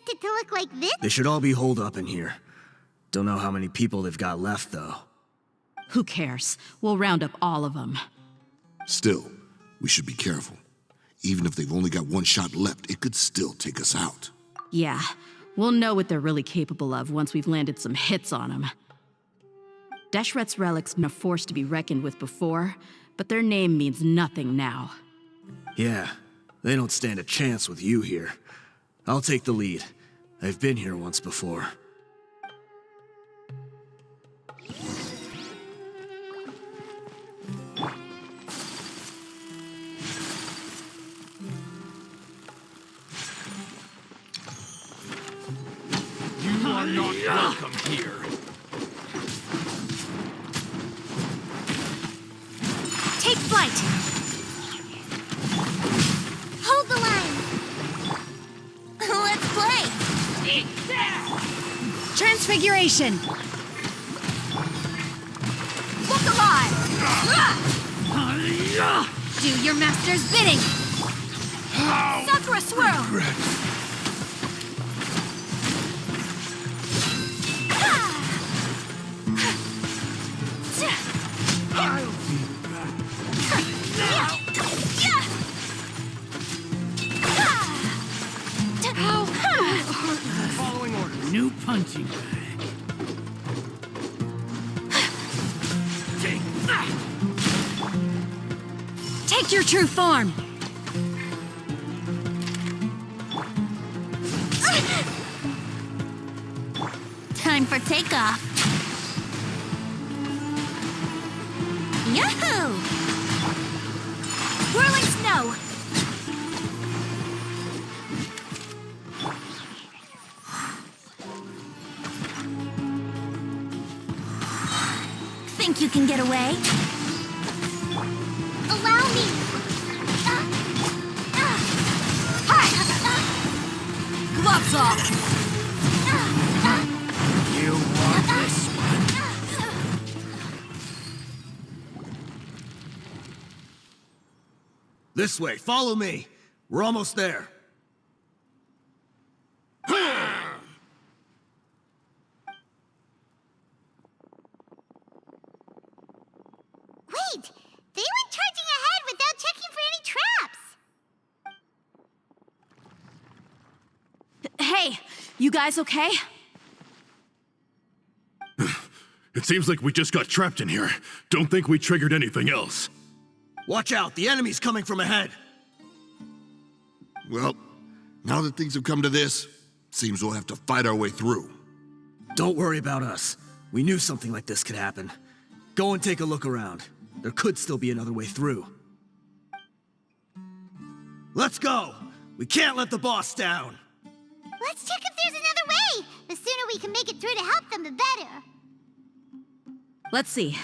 expect it to look like this? They should all be holed up in here. Don't know how many people they've got left, though. Who cares? We'll round up all of them. Still, we should be careful. Even if they've only got one shot left, it could still take us out. Yeah, we'll know what they're really capable of once we've landed some hits on them. Deshret's relics been a force to be reckoned with before, but their name means nothing now. Yeah, they don't stand a chance with you here. I'll take the lead. I've been here once before. You are not welcome here. Take flight! Hold the line! Let's play! Transfiguration! Look alive! Do your master's bidding! Sakura swirl! Following order. New punching bag. Take your true form! Time for takeoff. Yahoo! Whirling snow! Think you can get away? Allow me! Gloves off! You want this one? This way, follow me. We're almost there. Wait! They went charging ahead without checking for any traps! Hey, you guys okay? It seems like we just got trapped in here. Don't think we triggered anything else. Watch out, the enemy's coming from ahead. Well, now that things have come to this, seems we'll have to fight our way through. Don't worry about us. We knew something like this could happen. Go and take a look around. There could still be another way through. Let's go! We can't let the boss down! Let's check if there's another way! The sooner we can make it through to help them, the better! Let's see.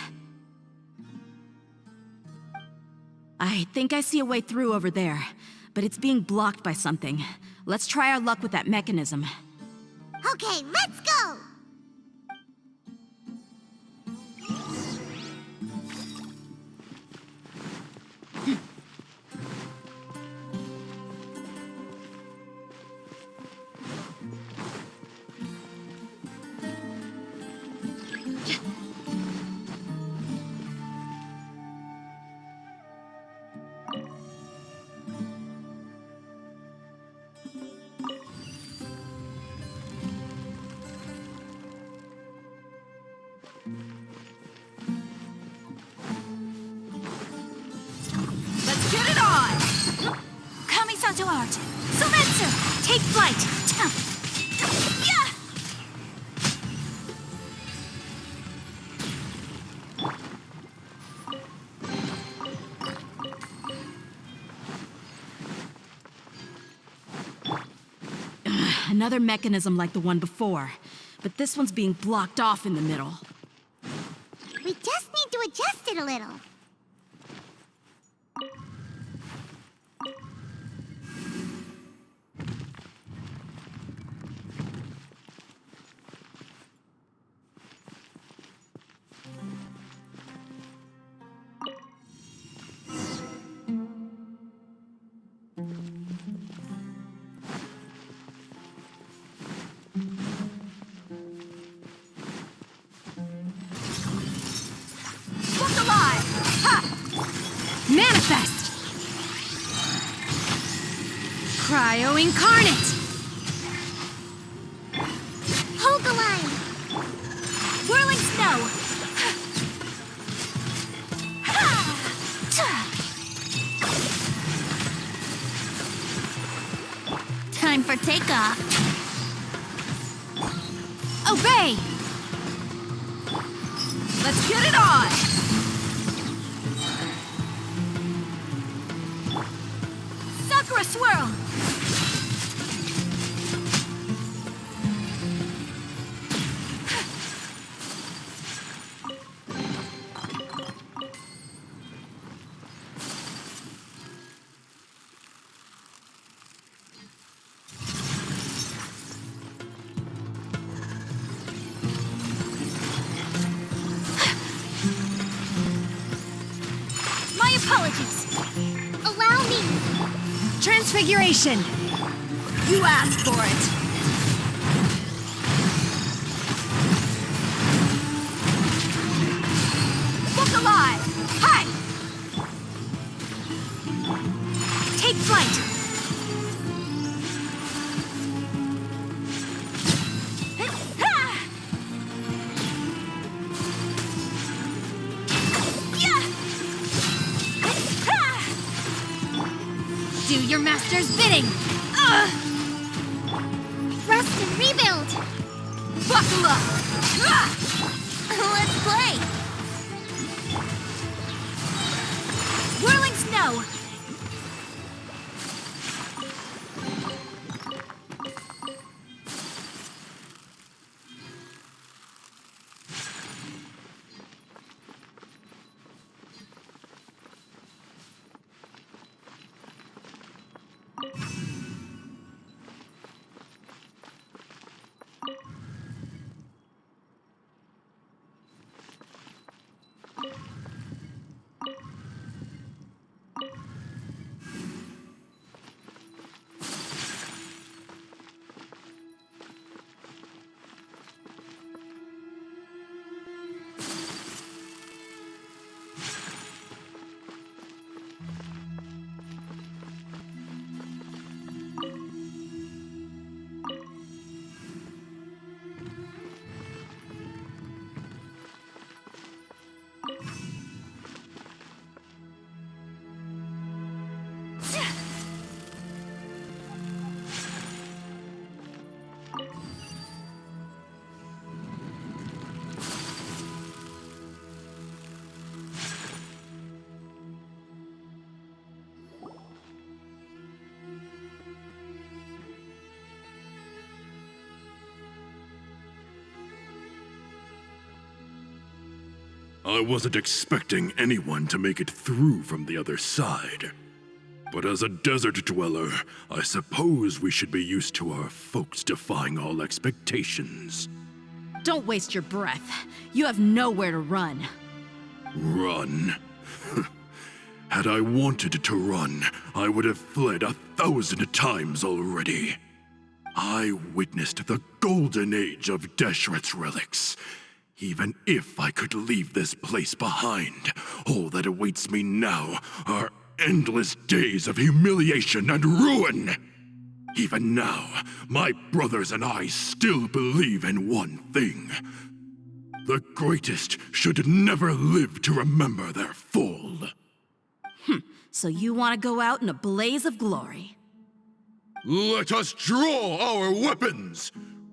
I think I see a way through over there, but it's being blocked by something. Let's try our luck with that mechanism. Okay, let's go! Let's get it on! Kami-san to art! SUMERU! Take flight! Yeah! Another mechanism like the one before, but this one's being blocked off in the middle. We just need to adjust it a little. Cryo incarnate! Hold the line. Whirling snow! Time for takeoff. Obey! Let's get it on! Sakura swirl! My apologies! Allow me. Transfiguration! You asked for it! Look alive! Hi! Take flight! Do your master's bidding! Rest and rebuild. Buckle up! Let's play. Whirling snow! I wasn't expecting anyone to make it through from the other side. But as a desert dweller, I suppose we should be used to our folks defying all expectations. Don't waste your breath. You have nowhere to run. Run? Had I wanted to run, I would have fled 1,000 times already. I witnessed the golden age of Deshret's relics. Even if I could leave this place behind, all that awaits me now are endless days of humiliation and ruin. Even now, my brothers and I still believe in one thing. The greatest should never live to remember their fall. So you want to go out in a blaze of glory? Let us draw our weapons!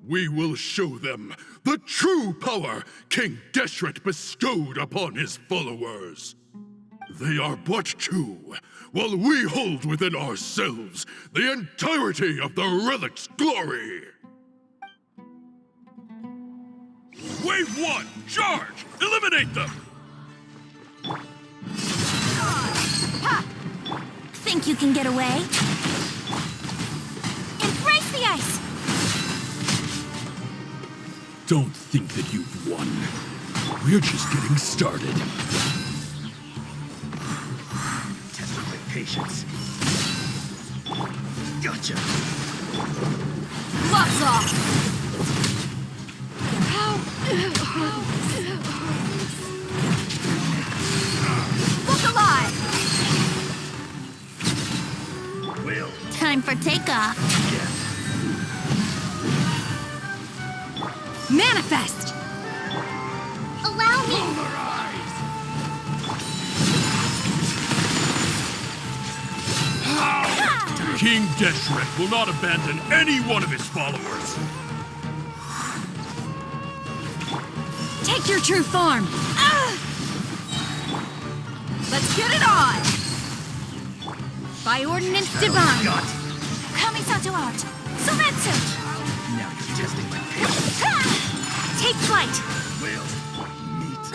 We will show them the true power King Deshret bestowed upon his followers. They are but two, while we hold within ourselves the entirety of the relic's glory. Wave 1, charge! Eliminate them! Think you can get away? Embrace the ice! Don't think that you've won. We're just getting started. Testing my patience. Gotcha. Gloves off! Look alive! Will Time for takeoff. Manifest! Allow me. King Deshret will not abandon any one of his followers. Take your true form! Let's get it on! By ordinance divine! Kamisato out. Sumetsu. Now you're testing my patience. Take flight!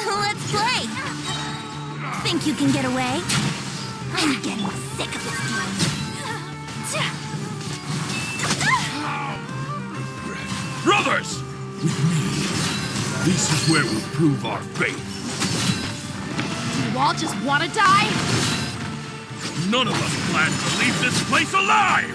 Let's play. Think you can get away? I'm getting sick of this game. Brothers! With me, this is where we'll prove our faith. You all just want to die? None of us plan to leave this place alive!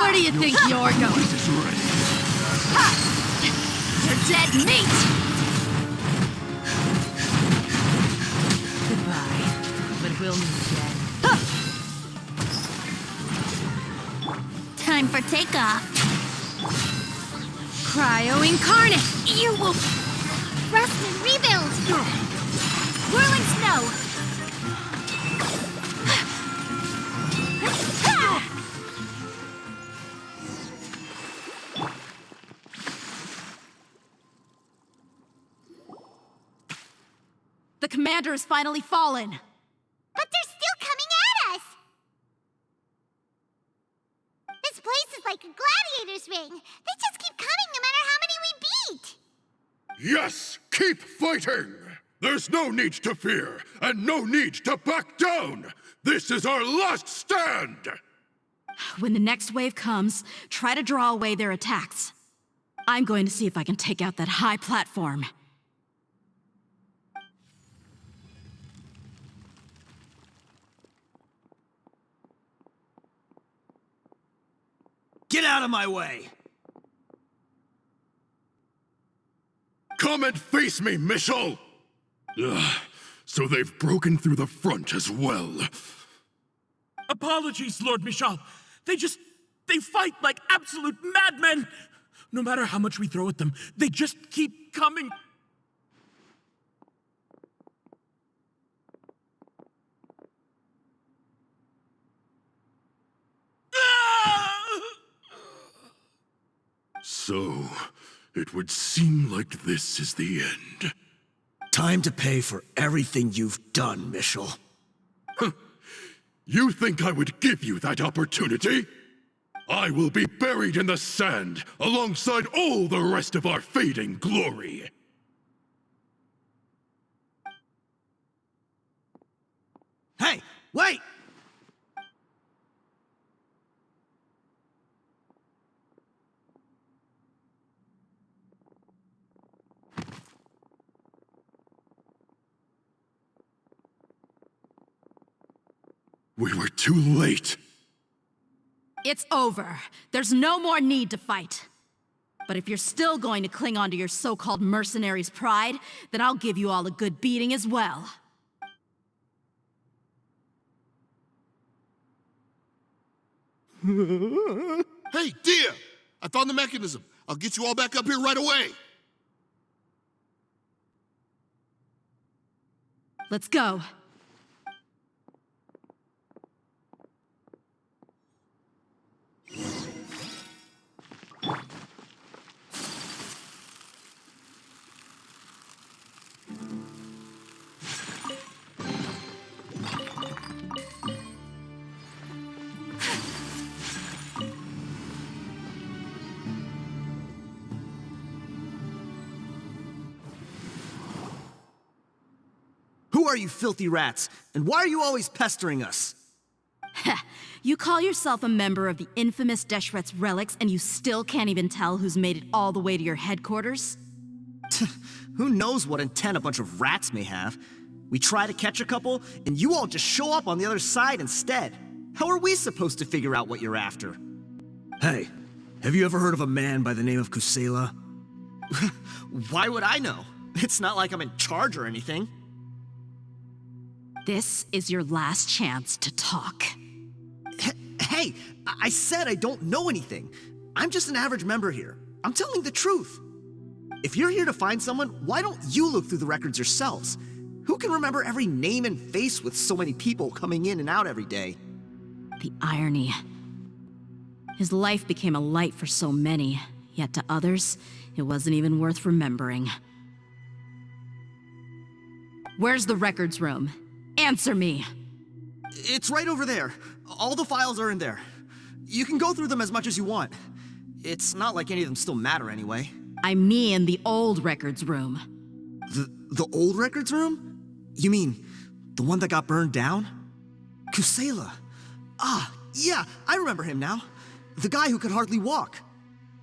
Where do you think you're going? You're dead meat! Goodbye, but we'll meet again. Time for takeoff. Cryo incarnate! You will rest and rebuild. Whirling snow. The commander has finally fallen! But they're still coming at us! This place is like a gladiator's ring. They just keep coming no matter how many we beat! Yes, keep fighting! There's no need to fear, and no need to back down! This is our last stand! When the next wave comes, try to draw away their attacks. I'm going to see if I can take out that high platform. Get out of my way! Come and face me, Michel! Ugh, so they've broken through the front as well. Apologies, Lord Michel. They fight like absolute madmen. No matter how much we throw at them, they just keep coming. So, it would seem like this is the end. Time to pay for everything you've done, Michel. You think I would give you that opportunity? I will be buried in the sand alongside all the rest of our fading glory. Hey, wait! We were too late. It's over. There's no more need to fight. But if you're still going to cling on to your so-called mercenary's pride, then I'll give you all a good beating as well. Hey, Dehya! I found the mechanism. I'll get you all back up here right away. Let's go. Who are you filthy rats? And why are you always pestering us? You call yourself a member of the infamous Deshret's relics, and you still can't even tell who's made it all the way to your headquarters? Who knows what intent a bunch of rats may have? We try to catch a couple, and you all just show up on the other side instead. How are we supposed to figure out what you're after? Hey, have you ever heard of a man by the name of Kusela? Why would I know? It's not like I'm in charge or anything. This is your last chance to talk. Hey, I said I don't know anything. I'm just an average member here. I'm telling the truth. If you're here to find someone, why don't you look through the records yourselves? Who can remember every name and face with so many people coming in and out every day? The irony. His life became a light for so many, yet to others, it wasn't even worth remembering. Where's the records room? Answer me! It's right over there. All the files are in there. You can go through them as much as you want. It's not like any of them still matter anyway. I mean the old records room. The old records room? You mean, the one that got burned down? Kusela. Ah, yeah, I remember him now. The guy who could hardly walk.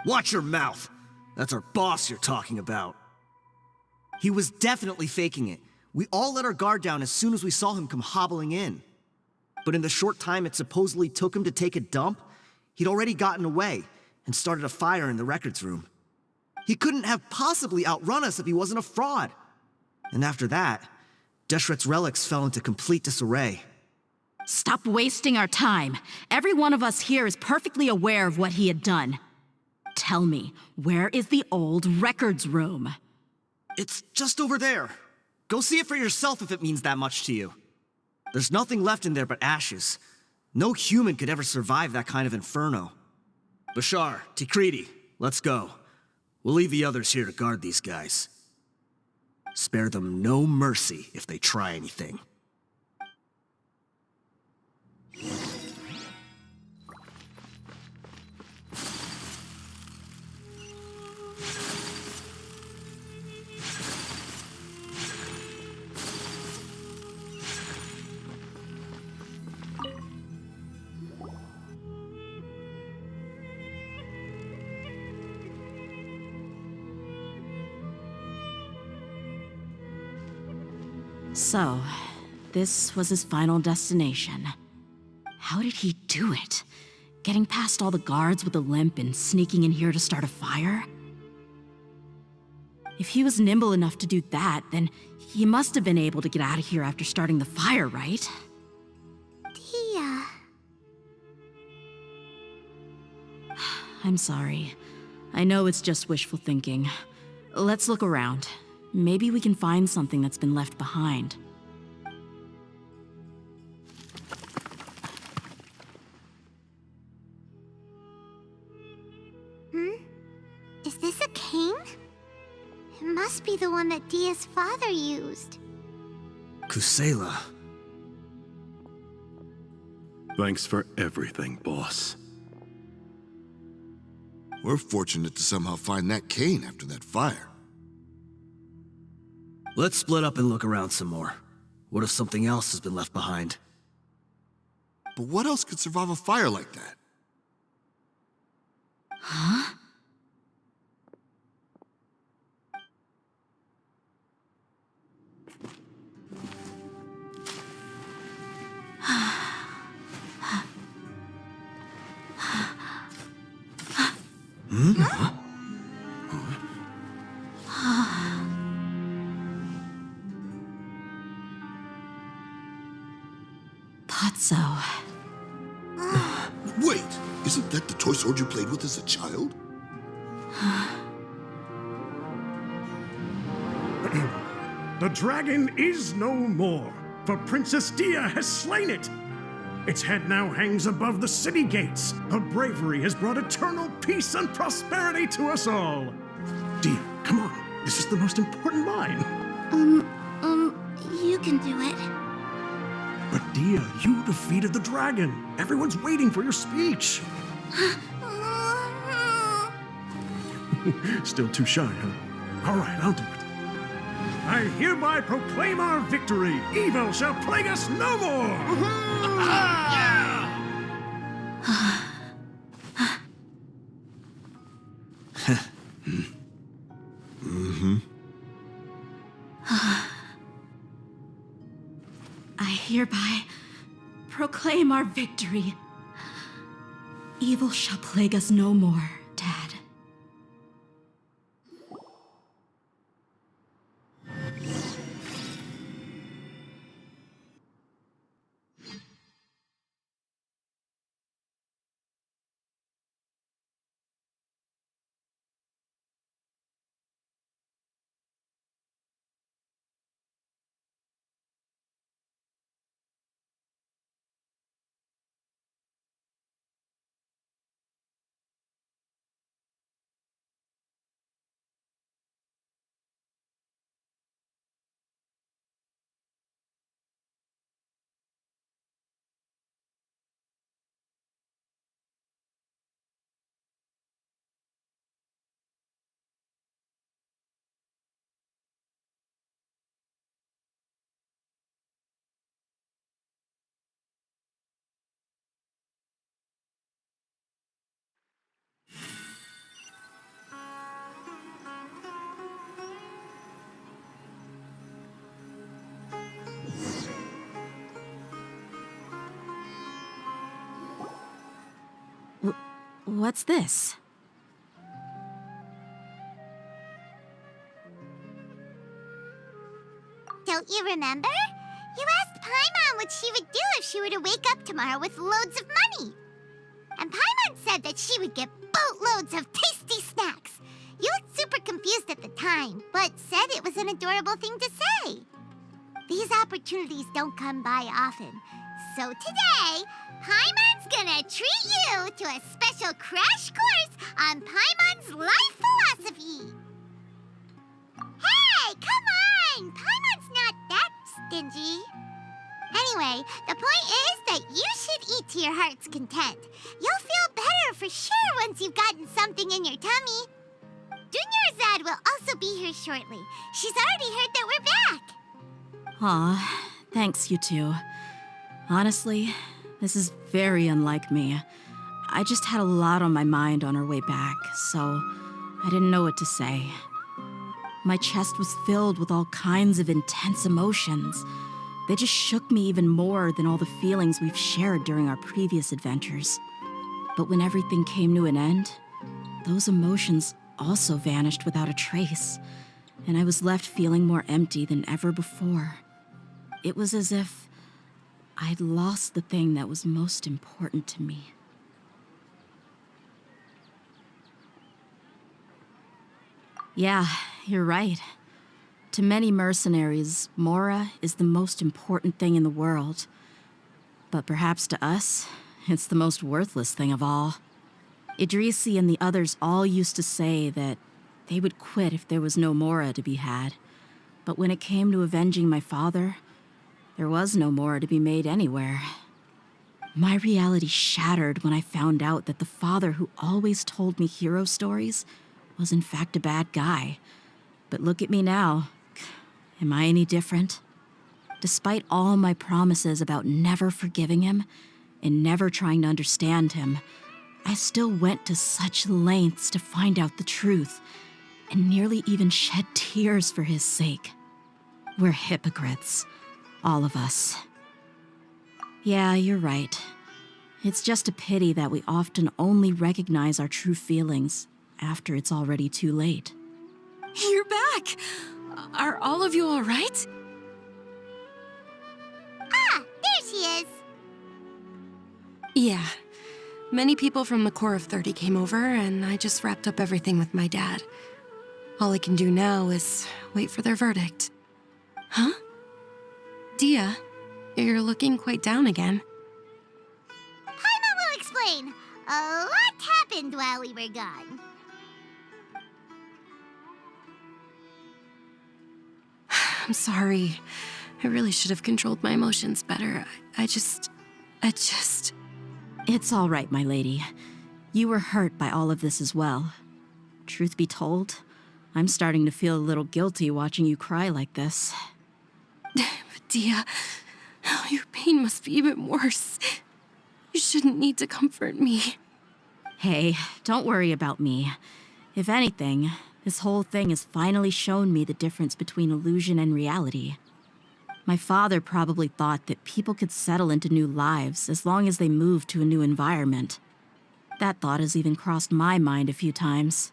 Watch your mouth. That's our boss you're talking about. He was definitely faking it. We all let our guard down as soon as we saw him come hobbling in. But in the short time it supposedly took him to take a dump, he'd already gotten away and started a fire in the records room. He couldn't have possibly outrun us if he wasn't a fraud. And after that, Deshret's relics fell into complete disarray. Stop wasting our time. Every one of us here is perfectly aware of what he had done. Tell me, where is the old records room? It's just over there. Go see it for yourself if it means that much to you. There's nothing left in there but ashes. No human could ever survive that kind of inferno. Bashar, Tikriti, let's go. We'll leave the others here to guard these guys. Spare them no mercy if they try anything. So, this was his final destination. How did he do it? Getting past all the guards with a limp and sneaking in here to start a fire? If he was nimble enough to do that, then he must have been able to get out of here after starting the fire, right? Dehya. I'm sorry. I know it's just wishful thinking. Let's look around. Maybe we can find something that's been left behind. Is this a cane? It must be the one that Dehya's father used. Kusela. Thanks for everything, boss. We're fortunate to somehow find that cane after that fire. Let's split up and look around some more. What if something else has been left behind? But what else could survive a fire like that? Huh? Thought so. Wait, isn't that the toy sword you played with as a child? The dragon is no more, for Princess Dehya has slain it. Its head now hangs above the city gates. Her bravery has brought eternal peace and prosperity to us all. Dehya, come on. This is the most important line. You can do it. But Dehya, you defeated the dragon. Everyone's waiting for your speech. Still too shy, huh? All right, I'll do it. I hereby proclaim our victory. Evil shall plague us no more. I hereby proclaim our victory. Evil shall plague us no more, Dad. What's this? Don't you remember? You asked Paimon what she would do if she were to wake up tomorrow with loads of money. And Paimon said that she would get boatloads of tasty snacks. You looked super confused at the time, but said it was an adorable thing to say. These opportunities don't come by often. So today, Paimon's gonna treat you to a special crash course on Paimon's life philosophy. Hey, come on! Paimon's not that stingy. Anyway, the point is that you should eat to your heart's content. You'll feel better for sure once you've gotten something in your tummy. Dunyarzad will also be here shortly. She's already heard that we're back. Aw, thanks, you two. Honestly, this is very unlike me. I just had a lot on my mind on our way back, so I didn't know what to say. My chest was filled with all kinds of intense emotions. They just shook me even more than all the feelings we've shared during our previous adventures. But when everything came to an end, those emotions also vanished without a trace, and I was left feeling more empty than ever before. It was as if I'd lost the thing that was most important to me. Yeah, you're right. To many mercenaries, Mora is the most important thing in the world. But perhaps to us, it's the most worthless thing of all. Idrisi and the others all used to say that they would quit if there was no Mora to be had. But when it came to avenging my father, there was no Mora to be made anywhere. My reality shattered when I found out that the father who always told me hero stories was in fact a bad guy. But look at me now. Am I any different? Despite all my promises about never forgiving him and never trying to understand him, I still went to such lengths to find out the truth and nearly even shed tears for his sake. We're hypocrites, all of us. Yeah, you're right. It's just a pity that we often only recognize our true feelings after it's already too late. You're back! Are all of you all right? Ah, there she is. Yeah. Many people from the Corps of 30 came over, and I just wrapped up everything with my dad. All I can do now is wait for their verdict. Huh? Dehya, you're looking quite down again. Paimon will explain. A lot happened while we were gone. I'm sorry. I really should have controlled my emotions better. I just... It's all right, my lady. You were hurt by all of this as well. Truth be told, I'm starting to feel a little guilty watching you cry like this. But Dehya, oh, your pain must be even worse. You shouldn't need to comfort me. Hey, don't worry about me. If anything, this whole thing has finally shown me the difference between illusion and reality. My father probably thought that people could settle into new lives as long as they moved to a new environment. That thought has even crossed my mind a few times.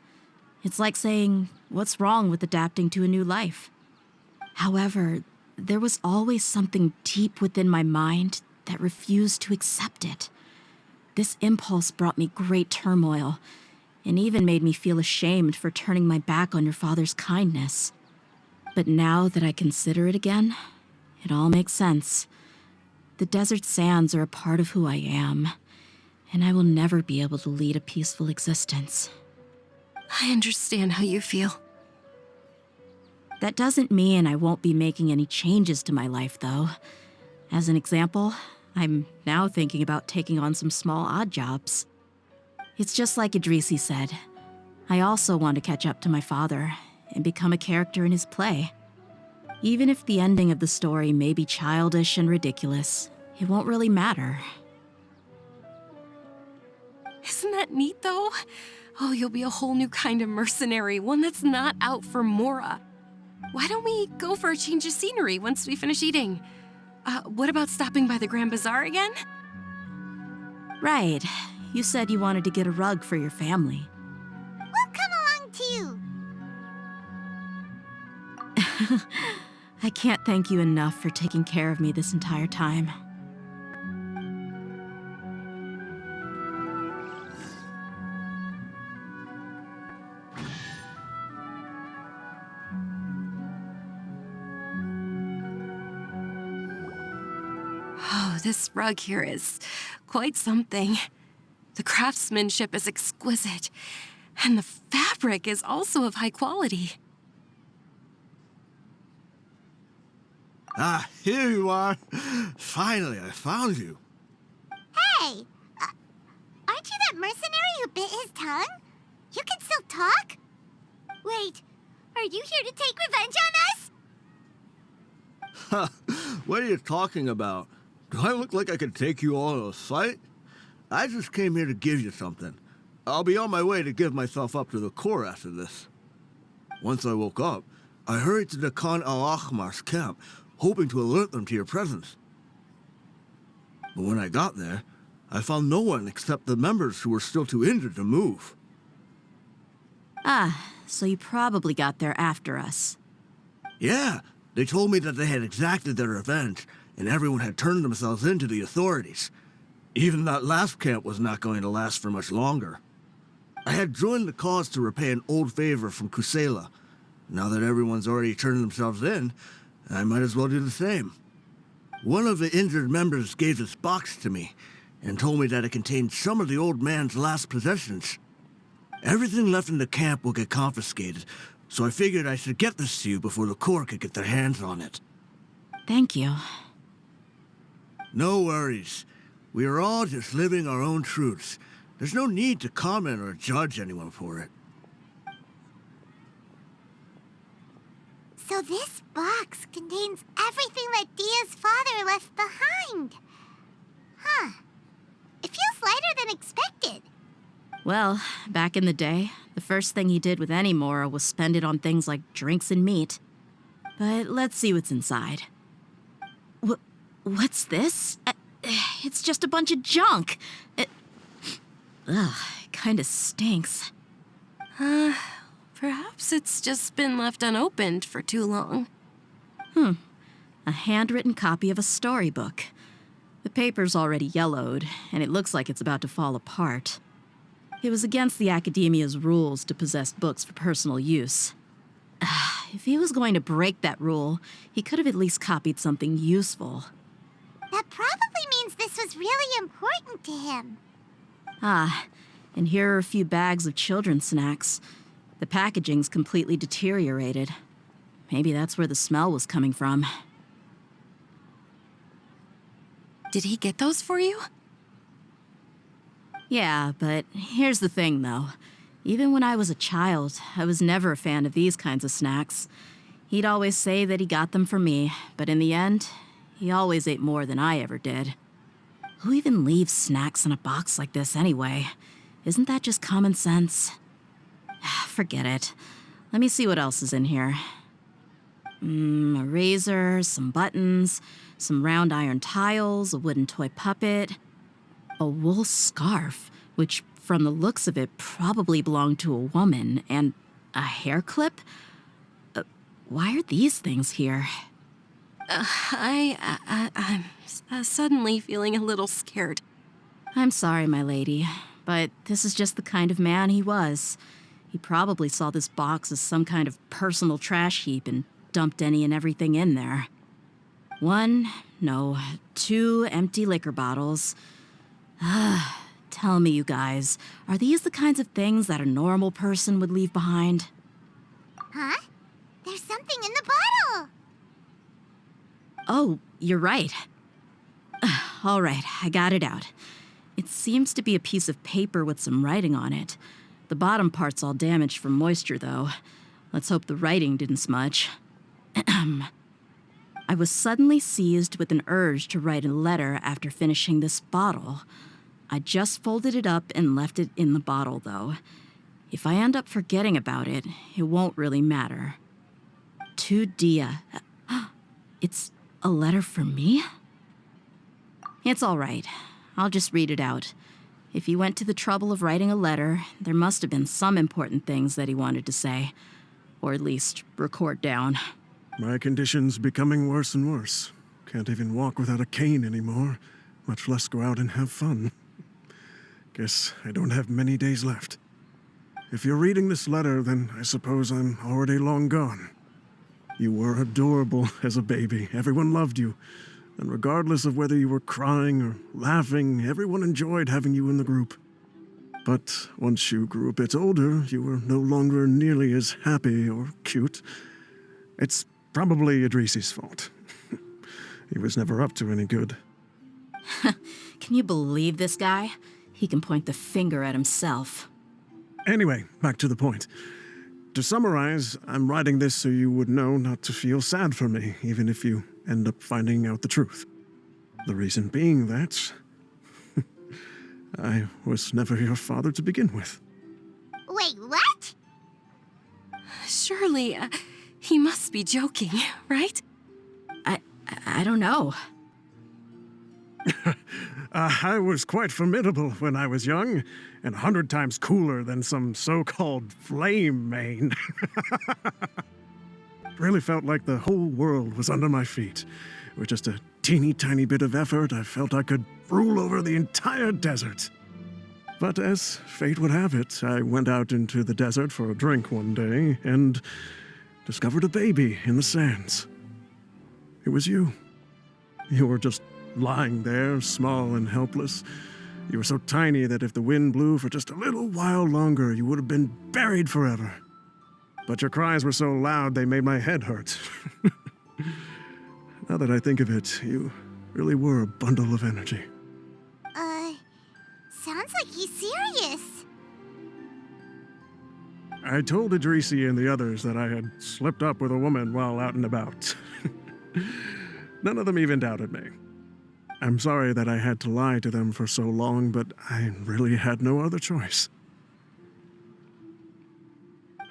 It's like saying, what's wrong with adapting to a new life? However, there was always something deep within my mind that refused to accept it. This impulse brought me great turmoil, and even made me feel ashamed for turning my back on your father's kindness. But now that I consider it again, it all makes sense. The desert sands are a part of who I am, and I will never be able to lead a peaceful existence. I understand how you feel. That doesn't mean I won't be making any changes to my life, though. As an example, I'm now thinking about taking on some small odd jobs. It's just like Idrisi said. I also want to catch up to my father and become a character in his play. Even if the ending of the story may be childish and ridiculous, it won't really matter. Isn't that neat, though? Oh, you'll be a whole new kind of mercenary, one that's not out for Mora. Why don't we go for a change of scenery once we finish eating? What about stopping by the Grand Bazaar again? Right. you said you wanted to get a rug for your family. We'll come along too. I can't thank you enough for taking care of me this entire time. Oh, this rug here is quite something. The craftsmanship is exquisite, and the fabric is also of high quality. Ah, here you are. Finally, I found you. Hey! Aren't you that mercenary who bit his tongue? You can still talk? Wait, are you here to take revenge on us? What are you talking about? Do I look like I could take you all to a fight? I just came here to give you something. I'll be on my way to give myself up to the Corps after this. Once I woke up, I hurried to the Khan al-Ahmar's camp, hoping to alert them to your presence. But when I got there, I found no one except the members who were still too injured to move. Ah, so you probably got there after us. Yeah, they told me that they had exacted their revenge, and everyone had turned themselves in to the authorities. Even that last camp was not going to last for much longer. I had joined the cause to repay an old favor from Kusela. Now that everyone's already turned themselves in, I might as well do the same. One of the injured members gave this box to me, and told me that it contained some of the old man's last possessions. Everything left in the camp will get confiscated, so I figured I should get this to you before the Corps could get their hands on it. Thank you. No worries. We are all just living our own truths. There's no need to comment or judge anyone for it. So this box contains everything that Dehya's father left behind. Huh. It feels lighter than expected. Well, back in the day, the first thing he did with any Mora was spend it on things like drinks and meat. But let's see what's inside. What's this? It's just a bunch of junk. It kinda stinks. Perhaps it's just been left unopened for too long. A handwritten copy of a storybook. The paper's already yellowed, and it looks like it's about to fall apart. It was against the Academia's rules to possess books for personal use. If he was going to break that rule, he could have at least copied something useful. That probably means this was really important to him. Ah, and here are a few bags of children's snacks. The packaging's completely deteriorated. Maybe that's where the smell was coming from. Did he get those for you? Yeah, but here's the thing, though. Even when I was a child, I was never a fan of these kinds of snacks. He'd always say that he got them for me, but in the end, he always ate more than I ever did. Who even leaves snacks in a box like this anyway? Isn't that just common sense? Forget it. Let me see what else is in here. A razor, some buttons, some round iron tiles, a wooden toy puppet, a wool scarf, which from the looks of it probably belonged to a woman, and a hair clip? Why are these things here? I'm suddenly feeling a little scared. I'm sorry, my lady, but this is just the kind of man he was. He probably saw this box as some kind of personal trash heap and dumped any and everything in there. 2 empty liquor bottles. Tell me, you guys, are these the kinds of things that a normal person would leave behind? Huh? There's something in the bottle! Oh, you're right. All right, I got it out. It seems to be a piece of paper with some writing on it. The bottom part's all damaged from moisture, though. Let's hope the writing didn't smudge. I was suddenly seized with an urge to write a letter after finishing this bottle. I just folded it up and left it in the bottle, though. If I end up forgetting about it, it won't really matter. To Dehya. It's a letter for me? It's all right. I'll just read it out. If he went to the trouble of writing a letter, there must have been some important things that he wanted to say. Or at least record down. My condition's becoming worse and worse. Can't even walk without a cane anymore, much less go out and have fun. Guess I don't have many days left. If you're reading this letter, then I suppose I'm already long gone. You were adorable as a baby. Everyone loved you. And regardless of whether you were crying or laughing, everyone enjoyed having you in the group. But once you grew a bit older, you were no longer nearly as happy or cute. It's probably Idrisi's fault. He was never up to any good. Can you believe this guy? He can point the finger at himself. Anyway, back to the point. To summarize, I'm writing this so you would know not to feel sad for me, even if you end up finding out the truth. The reason being that I was never your father to begin with. Wait, what? Surely, he must be joking, right? I don't know. I was quite formidable when I was young, and 100 times cooler than some so-called flame main. Really felt like the whole world was under my feet. With just a teeny tiny bit of effort, I felt I could rule over the entire desert. But as fate would have it, I went out into the desert for a drink one day and discovered a baby in the sands. It was you. You were just lying there, small and helpless. You were so tiny that if the wind blew for just a little while longer, you would have been buried forever. But your cries were so loud they made my head hurt. Now that I think of it, you really were a bundle of energy. Sounds like he's serious. I told Idrisi and the others that I had slipped up with a woman while out and about. None of them even doubted me. I'm sorry that I had to lie to them for so long, but I really had no other choice.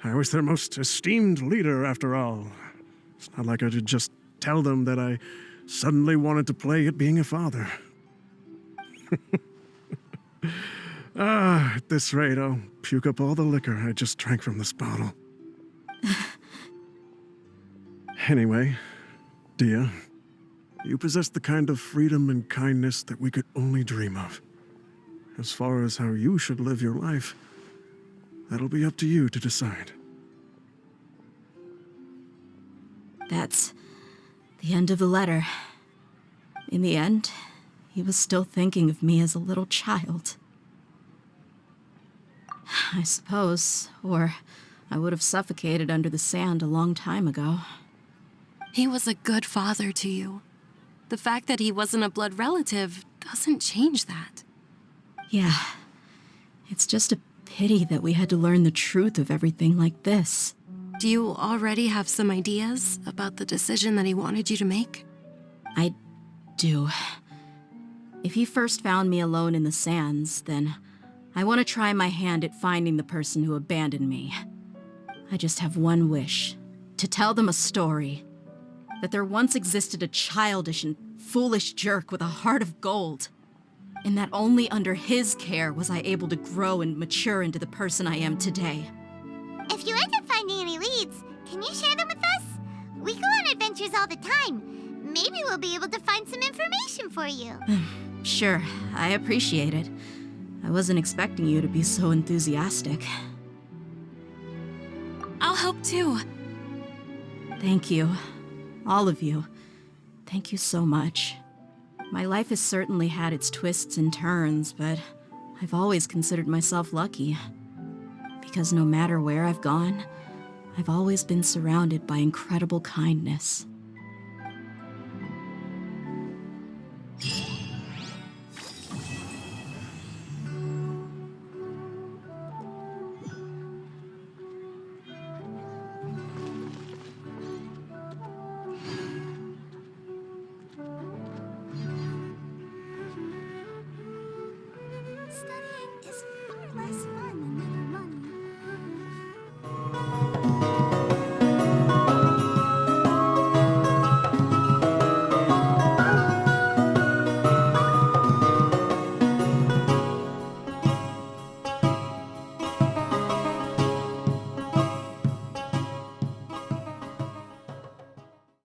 I was their most esteemed leader, after all. It's not like I could just tell them that I suddenly wanted to play at being a father. At this rate, I'll puke up all the liquor I just drank from this bottle. Anyway, Dehya, you possess the kind of freedom and kindness that we could only dream of. As far as how you should live your life, that'll be up to you to decide. That's the end of the letter. In the end, he was still thinking of me as a little child. I suppose, or I would have suffocated under the sand a long time ago. He was a good father to you. The fact that he wasn't a blood relative doesn't change that. Yeah. It's just a pity that we had to learn the truth of everything like this. Do you already have some ideas about the decision that he wanted you to make? I do. If he first found me alone in the sands, then I want to try my hand at finding the person who abandoned me. I just have one wish. To tell them a story. That there once existed a childish and foolish jerk with a heart of gold. And that only under his care was I able to grow and mature into the person I am today. If you end up finding any leads, can you share them with us? We go on adventures all the time. Maybe we'll be able to find some information for you. Sure, I appreciate it. I wasn't expecting you to be so enthusiastic. I'll help too. Thank you. All of you. Thank you so much. My life has certainly had its twists and turns, but I've always considered myself lucky. Because no matter where I've gone, I've always been surrounded by incredible kindness.